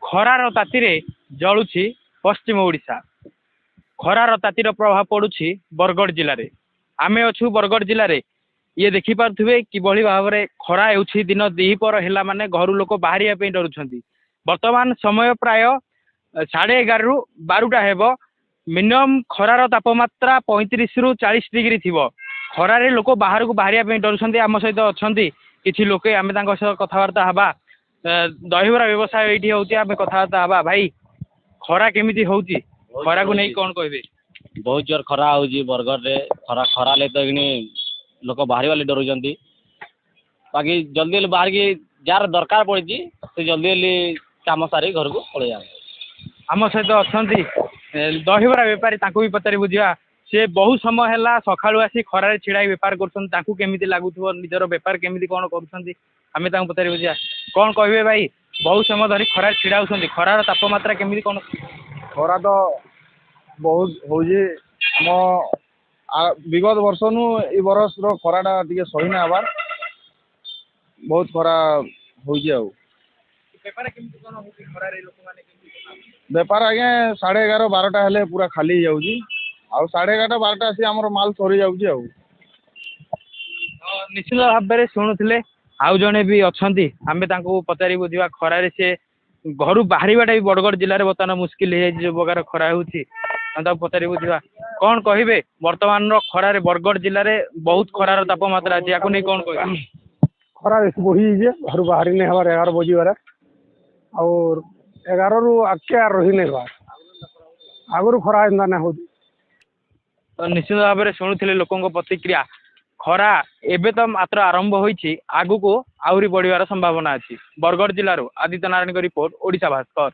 खरार ताती जलुछि पश्चिम ओडिशा खरार तातीर प्रभाव पड़ुछि बरगढ़ जिले में आमे अच्छु बरगढ़ जिले में ये देखिपे किभली भाव में खरा होउछि दिन द्विपहर है माने घर लोक बाहर डरुछंती वर्तमान समय प्राय 11:30 रु 12टा हेब मिनिमम खरार तापमात्रा 35 रु 40 डिग्री थी खरारे लोक बाहर को बाहर डरुछंती आम सहित अच्छा किसी लोके आम कथबार्ता हवा दहीबरा व्यवसाय ये हूँ आम कथबार्ता हवा भाई खरा केमी हूँ खरा को नहीं कौन कहे बहुत जोर खरा हो बरगढ़ रे खरा खरा ले तो इनी लोक बाहर वाले डरुचंती बाकी जल्दी जल्दी बाहर की जार दरकार पड़ी से जल्दी जल्दी काम सारी घर को पलि जाए आम सहित अच्छा दहीबरा बेपारी भी पचारि बुझा से बहुत समय है सकाळु आसी खरार छिड़ा बेपार करमी लगुथ निजर बेपार केमी कौन करें पचारि बुझा कौन कहे भाई बहुत समय धरी खरार छिड़ा खरार तापमात्रा केमी कौन खरा तो बहुत हूँ आम विगत वर्ष नु ए बरस खराटा टे सही ना आबार बहुत खरा हो बेपार आज्ञा 11:30 12टा हेले पूरा खाली हो जाऊँगी आउ 11:30 12टा आसी आमर माल सरी जाऊँगी निश्चित भाव में शुणुले आउ जड़े भी अच्छा आम पचारि बुझा खरारे से घर बाहरटा भी बरगढ़ जिले में बर्तमान मुस्किल हो जो प्रकार खरा हो पचारि बुझा कौन कहे वर्तमान खरारे बरगढ़ जिले में बहुत खरार तापमात्रा अच्छी या नहीं कौन कह खरा बेस बढ़ी घर बाहरी नहीं हमारे 11 बजे और 11 रु आगे रही नहीं बार आगुरी खरा एंता ना हो निश्चित भाव में शुणुले लोकों प्रतिक्रिया खरा एबे तो मात्र आरंभ होइछि आगु को आउरी बढ़िवार संभावना अछि बरगढ़ जिल्लारो आदित्य नारायण रिपोर्ट ओडिशा भास्कर।